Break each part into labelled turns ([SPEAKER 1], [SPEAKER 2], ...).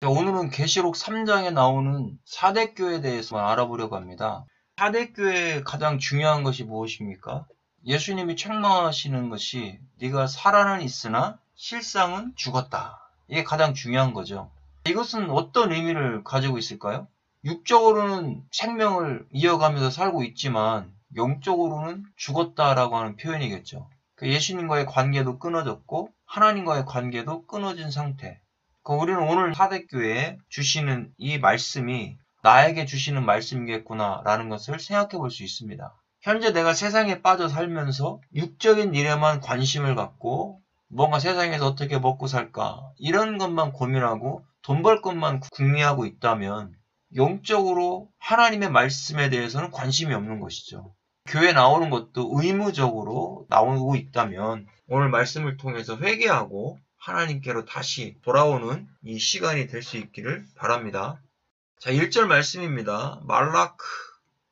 [SPEAKER 1] 자, 오늘은 계시록 3장에 나오는 사대교회에 대해서 알아보려고 합니다. 사대교회의 가장 중요한 것이 무엇입니까? 예수님이 책망하시는 것이 네가 살아는 있으나 실상은 죽었다. 이게 가장 중요한 거죠. 이것은 어떤 의미를 가지고 있을까요? 육적으로는 생명을 이어가면서 살고 있지만 영적으로는 죽었다라고 하는 표현이겠죠. 예수님과의 관계도 끊어졌고 하나님과의 관계도 끊어진 상태. 우리는 오늘 사대교회에 주시는 이 말씀이 나에게 주시는 말씀이겠구나라는 것을 생각해 볼 수 있습니다. 현재 내가 세상에 빠져 살면서 육적인 일에만 관심을 갖고 뭔가 세상에서 어떻게 먹고 살까 이런 것만 고민하고 돈 벌 것만 궁리하고 있다면 영적으로 하나님의 말씀에 대해서는 관심이 없는 것이죠. 교회 나오는 것도 의무적으로 나오고 있다면 오늘 말씀을 통해서 회개하고 하나님께로 다시 돌아오는 이 시간이 될 수 있기를 바랍니다. 자, 1절 말씀입니다. 말라크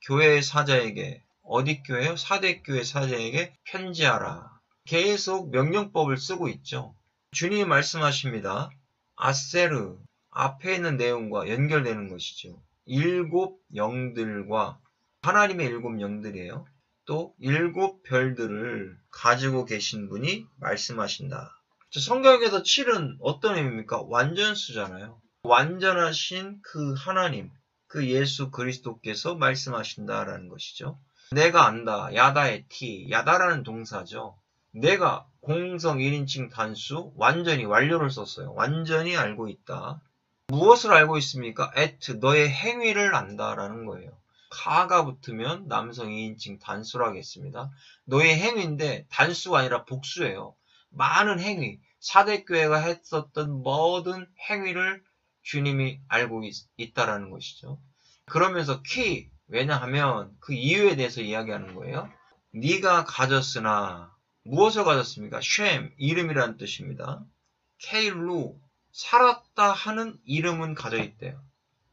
[SPEAKER 1] 교회의 사자에게, 어디 교회요? 사대교회 사자에게 편지하라. 계속 명령법을 쓰고 있죠. 주님이 말씀하십니다. 아세르, 앞에 있는 내용과 연결되는 것이죠. 7 영들과 하나님의 7 영들이에요. 또 7 별들을 가지고 계신 분이 말씀하신다. 성경에서 7은 어떤 의미입니까? 완전수잖아요. 완전하신 그 하나님, 그 예수 그리스도께서 말씀하신다라는 것이죠. 내가 안다. 야다의 티. 야다라는 동사죠. 내가 공성 1인칭 단수 완전히 완료를 썼어요. 완전히 알고 있다. 무엇을 알고 있습니까? at 너의 행위를 안다라는 거예요. 가가 붙으면 남성 2인칭 단수로 하겠습니다. 너의 행위인데 단수가 아니라 복수예요. 많은 행위, 사대교회가 했었던 모든 행위를 주님이 알고 있다라는 것이죠. 그러면서 키, 왜냐하면 그 이유에 대해서 이야기하는 거예요. 네가 가졌으나 무엇을 가졌습니까? 쉔, 이름이라는 뜻입니다. 케일루, 살았다 하는 이름은 가져 있대요.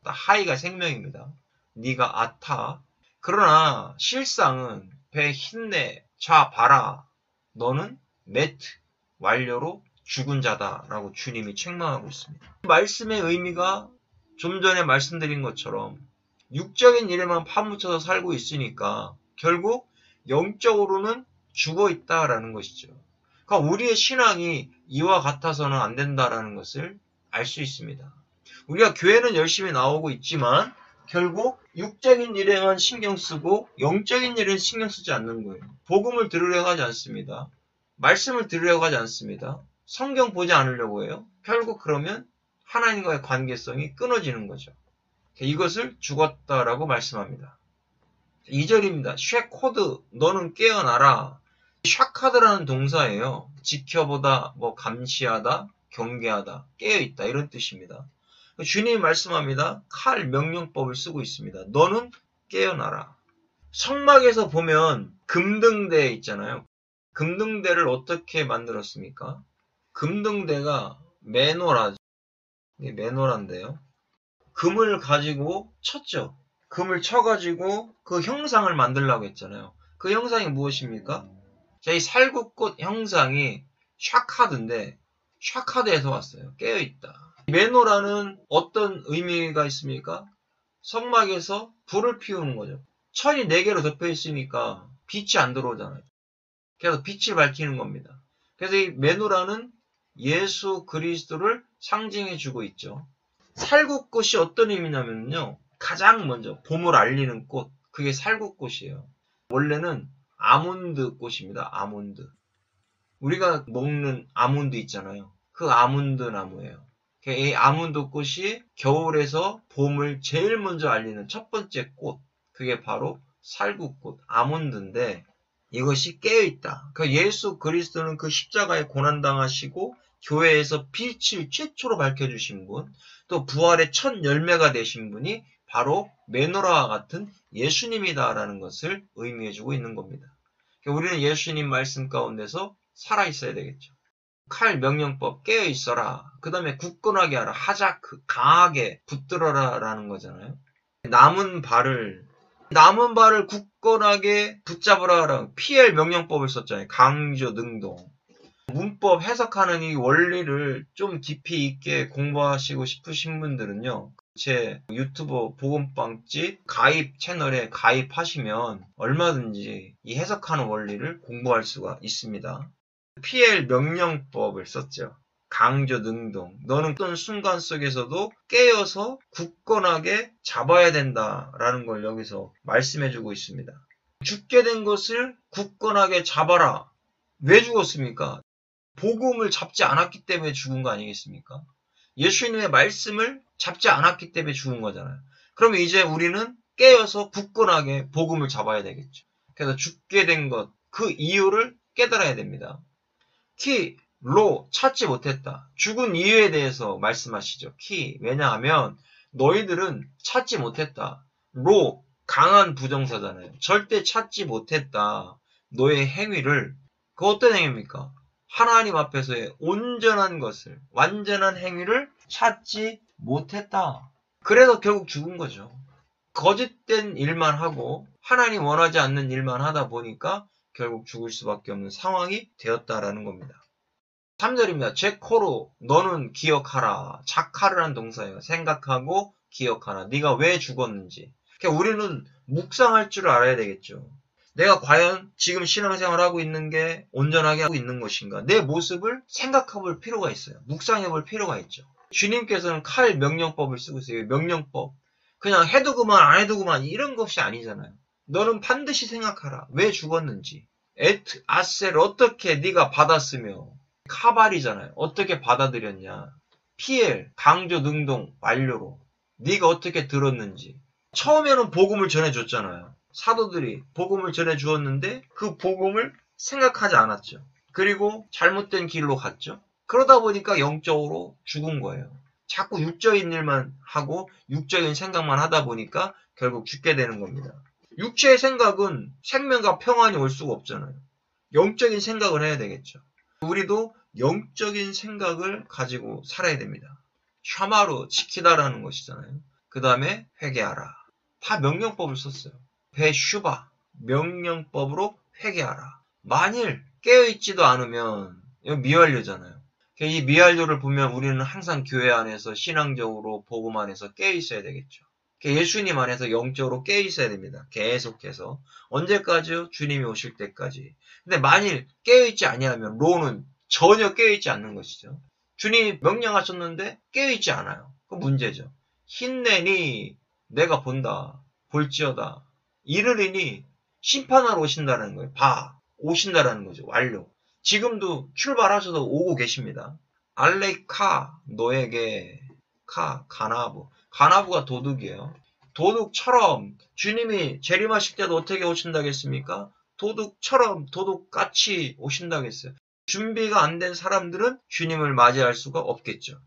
[SPEAKER 1] 하이가 생명입니다. 네가 아타. 그러나 실상은 배 힘내, 자 봐라. 너는 메트, 완료로 죽은 자다라고 주님이 책망하고 있습니다. 말씀의 의미가 좀 전에 말씀드린 것처럼 육적인 일에만 파묻혀서 살고 있으니까 결국 영적으로는 죽어 있다라는 것이죠. 그러니까 우리의 신앙이 이와 같아서는 안 된다라는 것을 알 수 있습니다. 우리가 교회는 열심히 나오고 있지만 결국 육적인 일에만 신경 쓰고 영적인 일은 신경 쓰지 않는 거예요. 복음을 들으려고 하지 않습니다. 말씀을 들으려고 하지 않습니다. 성경 보지 않으려고 해요. 결국 그러면 하나님과의 관계성이 끊어지는 거죠. 이것을 죽었다라고 말씀합니다. 2절입니다. 쉐코드 너는 깨어나라. 샤카드라는 동사예요. 지켜보다, 감시하다, 경계하다, 깨어있다 이런 뜻입니다. 주님이 말씀합니다. 칼 명령법을 쓰고 있습니다. 너는 깨어나라. 성막에서 보면 금등대 있잖아요. 금등대를 어떻게 만들었습니까? 금등대가 메노라죠. 이게 메노라인데요. 금을 가지고 쳤죠. 금을 쳐가지고 그 형상을 만들려고 했잖아요. 그 형상이 무엇입니까? 이 살구꽃 형상이 샤카드인데 샤카드에서 왔어요. 깨어있다. 메노라는 어떤 의미가 있습니까? 성막에서 불을 피우는 거죠. 천이 4개로 덮여 있으니까 빛이 안 들어오잖아요. 그래서 빛을 밝히는 겁니다. 그래서 이 메노라는 예수 그리스도를 상징해 주고 있죠. 살구꽃이 어떤 의미냐면요. 가장 먼저 봄을 알리는 꽃, 그게 살구꽃이에요. 원래는 아몬드 꽃입니다. 아몬드. 우리가 먹는 아몬드 있잖아요. 그 아몬드 나무예요. 이 아몬드 꽃이 겨울에서 봄을 제일 먼저 알리는 첫 번째 꽃, 그게 바로 살구꽃, 아몬드인데 이것이 깨어있다. 예수 그리스도는 그 십자가에 고난당하시고 교회에서 빛을 최초로 밝혀주신 분, 또 부활의 첫 열매가 되신 분이 바로 메노라와 같은 예수님이다라는 것을 의미해주고 있는 겁니다. 우리는 예수님 말씀 가운데서 살아있어야 되겠죠. 칼 명령법 깨어있어라. 그 다음에 굳건하게 하라. 하자크 강하게 붙들어라 라는 거잖아요. 남은 발을 굳건하게 붙잡으라. PL 명령법을 썼잖아요. 강조 능동. 문법 해석하는 이 원리를 좀 깊이 있게 공부하시고 싶으신 분들은요, 제 유튜브 복음빵집 가입 채널에 가입하시면 얼마든지 이 해석하는 원리를 공부할 수가 있습니다. PL 명령법을 썼죠. 강조, 능동. 너는 어떤 순간 속에서도 깨어서 굳건하게 잡아야 된다라는 걸 여기서 말씀해주고 있습니다. 죽게 된 것을 굳건하게 잡아라. 왜 죽었습니까? 복음을 잡지 않았기 때문에 죽은 거 아니겠습니까? 예수님의 말씀을 잡지 않았기 때문에 죽은 거잖아요. 그러면 이제 우리는 깨어서 굳건하게 복음을 잡아야 되겠죠. 그래서 죽게 된 것, 그 이유를 깨달아야 됩니다. 키, 로, 찾지 못했다. 죽은 이유에 대해서 말씀하시죠. 키, 왜냐하면 너희들은 찾지 못했다. 로, 강한 부정사잖아요. 절대 찾지 못했다. 너의 행위를. 그 어떤 행위입니까? 하나님 앞에서의 온전한 것을, 완전한 행위를 찾지 못했다. 그래서 결국 죽은 거죠. 거짓된 일만 하고 하나님 원하지 않는 일만 하다 보니까 결국 죽을 수밖에 없는 상황이 되었다라는 겁니다. 3절입니다. 제 코로 너는 기억하라. 자카르란 동사예요. 생각하고 기억하라. 네가 왜 죽었는지. 그러니까 우리는 묵상할 줄 알아야 되겠죠. 내가 과연 지금 신앙생활을 하고 있는 게 온전하게 하고 있는 것인가. 내 모습을 생각해 볼 필요가 있어요. 묵상해 볼 필요가 있죠. 주님께서는 칼 명령법을 쓰고 있어요. 명령법. 그냥 해도 그만 안 해도 그만 이런 것이 아니잖아요. 너는 반드시 생각하라. 왜 죽었는지. 에트 아셀 어떻게 네가 받았으며. 카발이잖아요. 어떻게 받아들였냐. 피엘 강조 능동 완료로. 네가 어떻게 들었는지. 처음에는 복음을 전해줬잖아요. 사도들이 복음을 전해주었는데 그 복음을 생각하지 않았죠. 그리고 잘못된 길로 갔죠. 그러다 보니까 영적으로 죽은 거예요. 자꾸 육적인 일만 하고 육적인 생각만 하다 보니까 결국 죽게 되는 겁니다. 육체의 생각은 생명과 평안이 올 수가 없잖아요. 영적인 생각을 해야 되겠죠. 우리도 영적인 생각을 가지고 살아야 됩니다. 샤마로 지키다라는 것이잖아요. 그 다음에 회개하라. 다 명령법을 썼어요. 베슈바 명령법으로 회개하라. 만일 깨어있지도 않으면 이거 미완료잖아요. 이 미완료를 보면 우리는 항상 교회 안에서 신앙적으로 복음 안에서 깨어있어야 되겠죠. 예수님 안에서 영적으로 깨어있어야 됩니다. 계속해서. 언제까지요? 주님이 오실 때까지. 근데 만일 깨어있지 아니하면 로는 전혀 깨어있지 않는 것이죠. 주님이 명령하셨는데 깨어있지 않아요. 그 문제죠. 힘내니 내가 본다. 볼지어다. 이르리니 심판하러 오신다는 거예요. 오신다라는 거죠. 완료. 지금도 출발하셔서 오고 계십니다. 알레카 너에게 가나부. 가나부가 도둑이에요. 도둑처럼 주님이 재림하실 때도 어떻게 오신다겠습니까? 도둑처럼 도둑같이 오신다겠어요. 준비가 안 된 사람들은 주님을 맞이할 수가 없겠죠.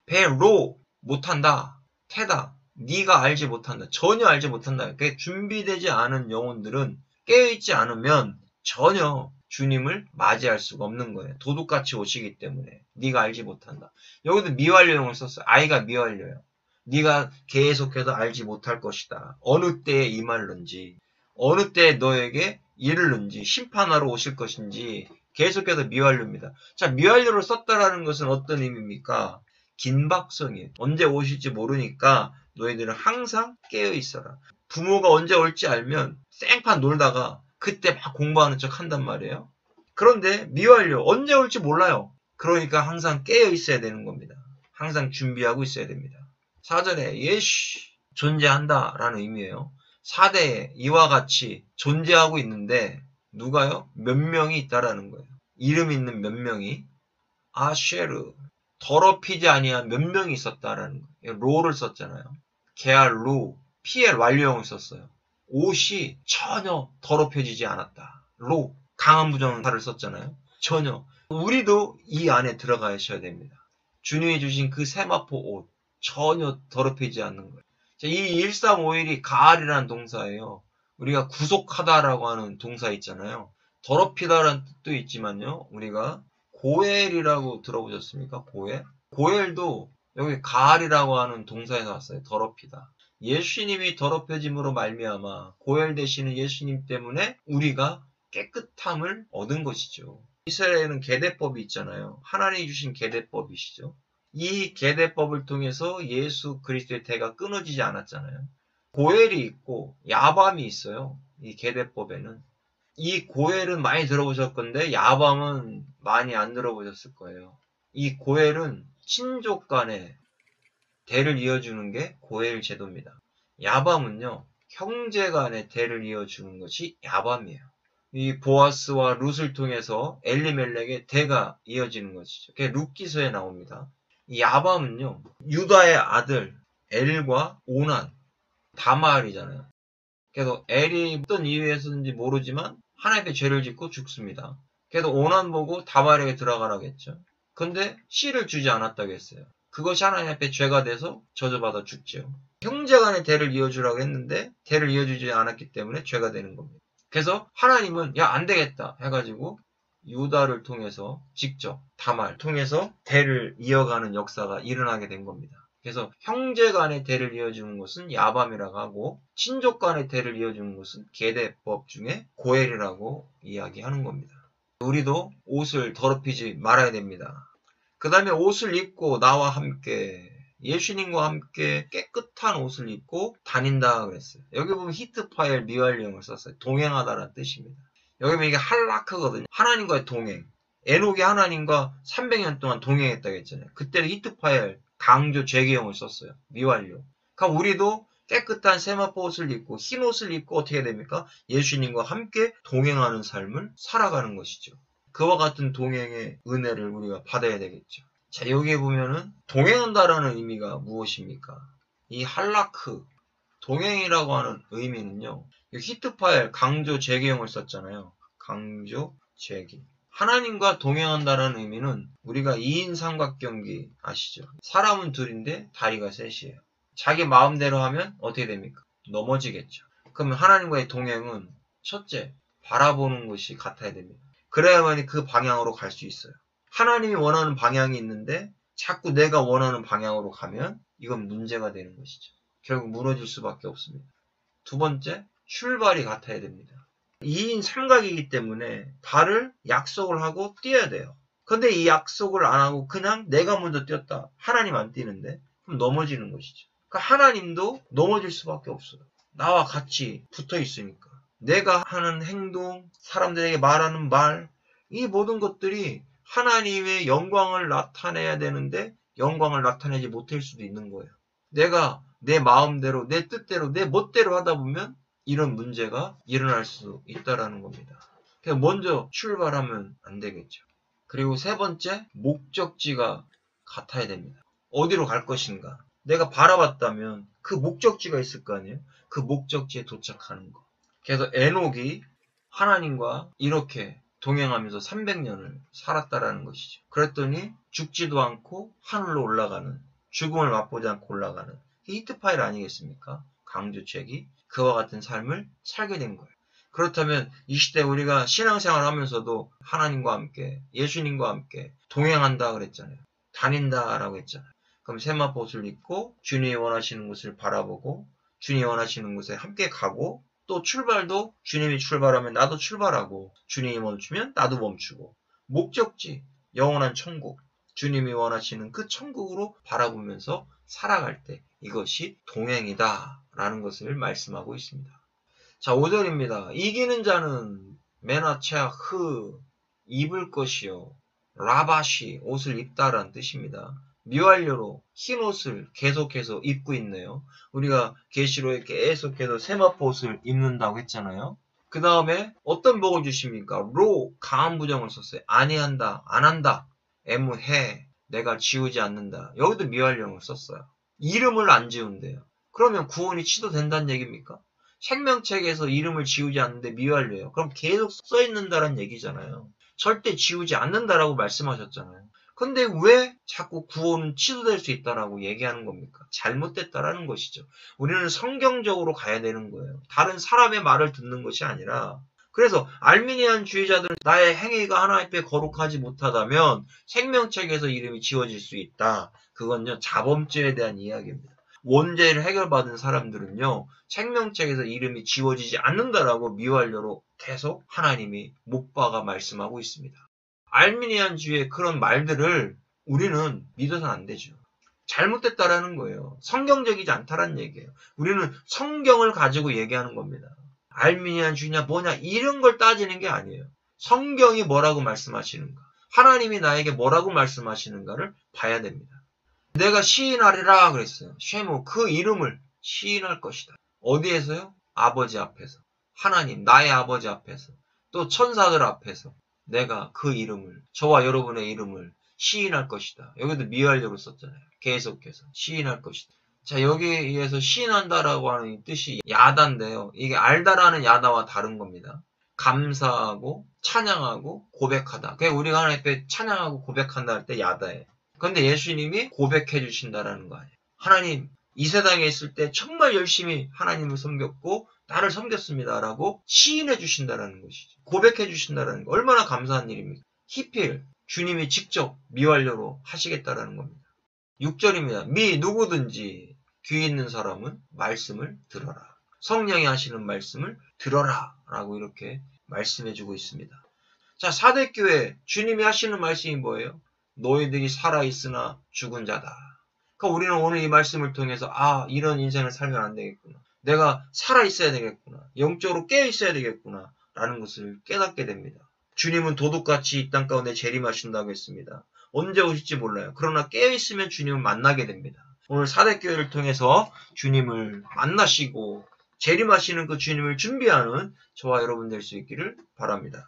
[SPEAKER 1] 배로 못한다. 태다. 네가 알지 못한다. 전혀 알지 못한다. 준비되지 않은 영혼들은 깨어있지 않으면 전혀 주님을 맞이할 수가 없는 거예요. 도둑같이 오시기 때문에 네가 알지 못한다. 여기도 미완료형을 썼어요. 아이가 미완료예요. 네가 계속해서 알지 못할 것이다. 어느 때에 임할는지, 어느 때에 너에게 이르는지, 심판하러 오실 것인지 계속해서 미완료입니다. 자, 미완료를 썼다라는 것은 어떤 의미입니까? 긴박성이에요. 언제 오실지 모르니까 너희들은 항상 깨어 있어라. 부모가 언제 올지 알면 생판 놀다가 그때 막 공부하는 척 한단 말이에요. 그런데 미완료 언제 올지 몰라요. 그러니까 항상 깨어 있어야 되는 겁니다. 항상 준비하고 있어야 됩니다. 4절에 예시 존재한다 라는 의미예요. 4대에 이와 같이 존재하고 있는데 누가요? 몇 명이 있다라는 거예요. 이름 있는 몇 명이 아쉐르 더럽히지 아니한 몇 명이 있었다라는 거예요. 로를 썼잖아요. 게알 로 PL 완료형을 썼어요. 옷이 전혀 더럽혀지지 않았다. 로 강한 부정사를 썼잖아요. 전혀. 우리도 이 안에 들어가셔야 됩니다. 주님이 주신 그 세마포 옷 전혀 더럽히지 않는 거예요. 이 1351이 가알이라는 동사예요. 우리가 구속하다라고 하는 동사 있잖아요. 더럽히다라는 뜻도 있지만요. 우리가 고엘이라고 들어보셨습니까? 고엘? 고엘도 여기 가알이라고 하는 동사에서 왔어요. 더럽히다. 예수님이 더럽혀짐으로 말미암아 고엘 되시는 예수님 때문에 우리가 깨끗함을 얻은 것이죠. 이스라엘은 계대법이 있잖아요. 하나님이 주신 계대법이시죠. 이 계대법을 통해서 예수 그리스도의 대가 끊어지지 않았잖아요. 고엘이 있고 야밤이 있어요. 이 계대법에는. 이 고엘은 많이 들어보셨을 건데 야밤은 많이 안 들어보셨을 거예요. 이 고엘은 친족 간의 대를 이어주는 게 고엘 제도입니다. 야밤은요, 형제 간의 대를 이어주는 것이 야밤이에요. 이 보아스와 룻을 통해서 엘리멜렉의 대가 이어지는 것이죠. 그게 룻기서에 나옵니다. 이 야밤은요, 유다의 아들 엘과 오난, 다말이잖아요. 그래서 엘이 어떤 이유에서인지 모르지만 하나님께 죄를 짓고 죽습니다. 그래서 오난 보고 다말에게 들어가라고 했죠. 근데 씨를 주지 않았다고 했어요. 그것이 하나님 앞에 죄가 돼서 저주받아 죽죠. 형제간의 대를 이어주라고 했는데 대를 이어주지 않았기 때문에 죄가 되는 겁니다. 그래서 하나님은 야, 안 되겠다 해가지고 유다를 통해서 직접 다말 통해서 대를 이어가는 역사가 일어나게 된 겁니다. 그래서 형제 간의 대를 이어주는 것은 야밤이라고 하고 친족 간의 대를 이어주는 것은 계대법 중에 고엘이라고 이야기하는 겁니다. 우리도 옷을 더럽히지 말아야 됩니다. 그 다음에 옷을 입고 나와 함께 예수님과 함께 깨끗한 옷을 입고 다닌다 그랬어요. 여기 보면 히트파엘 미완령을 썼어요. 동행하다라는 뜻입니다. 여기 보면 이게 할라크거든요. 하나님과의 동행. 에녹이 하나님과 300년 동안 동행했다고 했잖아요. 그때는 히트파엘 강조 죄개형을 썼어요. 미완료. 그럼 우리도 깨끗한 세마포 옷을 입고 흰 옷을 입고 어떻게 됩니까? 예수님과 함께 동행하는 삶을 살아가는 것이죠. 그와 같은 동행의 은혜를 우리가 받아야 되겠죠. 자, 여기에 보면은 동행한다라는 의미가 무엇입니까? 이 할라크, 동행이라고 하는 의미는요. 히트파엘 강조 재개형을 썼잖아요. 강조 재개. 하나님과 동행한다라는 의미는 우리가 2인 삼각경기 아시죠? 사람은 둘인데 다리가 셋이에요. 자기 마음대로 하면 어떻게 됩니까? 넘어지겠죠. 그러면 하나님과의 동행은 첫째, 바라보는 것이 같아야 됩니다. 그래야만이 그 방향으로 갈 수 있어요. 하나님이 원하는 방향이 있는데 자꾸 내가 원하는 방향으로 가면 이건 문제가 되는 것이죠. 결국 무너질 수밖에 없습니다. 두 번째, 출발이 같아야 됩니다. 2인 삼각이기 때문에 발을 약속을 하고 뛰어야 돼요. 근데 이 약속을 안 하고 그냥 내가 먼저 뛰었다. 하나님 안 뛰는데 그럼 넘어지는 것이죠. 그러니까 하나님도 넘어질 수밖에 없어요. 나와 같이 붙어 있으니까. 내가 하는 행동, 사람들에게 말하는 말, 이 모든 것들이 하나님의 영광을 나타내야 되는데 영광을 나타내지 못할 수도 있는 거예요. 내가 내 마음대로, 내 뜻대로, 내 멋대로 하다 보면 이런 문제가 일어날 수 있다는 겁니다. 그래서 먼저 출발하면 안 되겠죠. 그리고 세 번째, 목적지가 같아야 됩니다. 어디로 갈 것인가? 내가 바라봤다면 그 목적지가 있을 거 아니에요? 그 목적지에 도착하는 거. 그래서 에녹이 하나님과 이렇게 동행하면서 300년을 살았다라는 것이죠. 그랬더니 죽지도 않고 하늘로 올라가는, 죽음을 맛보지 않고 올라가는 히트파일 아니겠습니까? 강주책이 그와 같은 삶을 살게 된 거예요. 그렇다면 이 시대 우리가 신앙생활 하면서도 하나님과 함께, 예수님과 함께 동행한다 그랬잖아요. 다닌다라고 했잖아요. 그럼 세마포 옷을 입고 주님이 원하시는 곳을 바라보고 주님이 원하시는 곳에 함께 가고 또 출발도 주님이 출발하면 나도 출발하고 주님이 멈추면 나도 멈추고 목적지, 영원한 천국, 주님이 원하시는 그 천국으로 바라보면서 살아갈 때 이것이 동행이다 라는 것을 말씀하고 있습니다. 자, 5절입니다. 이기는 자는 메나체흐 입을 것이요 라바시 옷을 입다라는 뜻입니다. 미완료로 흰 옷을 계속해서 입고 있네요. 우리가 계시록에 계속해서 세마포 옷을 입는다고 했잖아요. 그 다음에 어떤 복을 주십니까? 로 가한 부정을 썼어요. 아니한다, 안한다, 애무해, 내가 지우지 않는다. 여기도 미완령을 썼어요. 이름을 안 지운대요. 그러면 구원이 취소된다는 얘기입니까? 생명책에서 이름을 지우지 않는데 미완료예요. 그럼 계속 써있는다는 얘기잖아요. 절대 지우지 않는다라고 말씀하셨잖아요. 근데 왜 자꾸 구원은 취소될 수 있다라고 얘기하는 겁니까? 잘못됐다라는 것이죠. 우리는 성경적으로 가야 되는 거예요. 다른 사람의 말을 듣는 것이 아니라. 그래서 알미니안 주의자들은 나의 행위가 하나님 앞에 거룩하지 못하다면 생명책에서 이름이 지워질 수 있다. 그건요, 자범죄에 대한 이야기입니다. 원죄를 해결받은 사람들은요, 생명책에서 이름이 지워지지 않는다라고 미완료로 계속 하나님이 못 박아 말씀하고 있습니다. 알미니안주의 그런 말들을 우리는 믿어서는 안 되죠. 잘못됐다라는 거예요. 성경적이지 않다라는 얘기예요. 우리는 성경을 가지고 얘기하는 겁니다. 알미니안주냐 뭐냐 이런 걸 따지는 게 아니에요. 성경이 뭐라고 말씀하시는가, 하나님이 나에게 뭐라고 말씀하시는가를 봐야 됩니다. 내가 시인하리라 그랬어요. 쉐모, 그 이름을 시인할 것이다. 어디에서요? 아버지 앞에서. 하나님, 나의 아버지 앞에서. 또 천사들 앞에서 내가 그 이름을, 저와 여러분의 이름을 시인할 것이다. 여기도 미완료로 썼잖아요. 계속해서 시인할 것이다. 자, 여기에서 시인한다라고 하는 이 뜻이 야다인데요. 이게 알다라는 야다와 다른 겁니다. 감사하고 찬양하고 고백하다. 그냥 우리가 하나님 앞에 찬양하고 고백한다 할 때 야다예요. 그런데 예수님이 고백해 주신다라는 거 아니에요. 하나님, 이 세상에 있을 때 정말 열심히 하나님을 섬겼고 나를 섬겼습니다라고 시인해 주신다라는 것이죠. 고백해 주신다라는 거. 얼마나 감사한 일입니까? 히필, 주님이 직접 미완료로 하시겠다라는 겁니다. 6절입니다. 미 누구든지 귀 있는 사람은 말씀을 들어라. 성령이 하시는 말씀을 들어라 라고 이렇게 말씀해 주고 있습니다. 자, 사대교회 주님이 하시는 말씀이 뭐예요? 너희들이 살아있으나 죽은 자다. 그러니까 우리는 오늘 이 말씀을 통해서 이런 인생을 살면 안 되겠구나. 내가 살아있어야 되겠구나. 영적으로 깨어있어야 되겠구나 라는 것을 깨닫게 됩니다. 주님은 도둑같이 이 땅 가운데 재림하신다고 했습니다. 언제 오실지 몰라요. 그러나 깨어있으면 주님을 만나게 됩니다. 오늘 사대교회를 통해서 주님을 만나시고 재림하시는 그 주님을 준비하는 저와 여러분 될 수 있기를 바랍니다.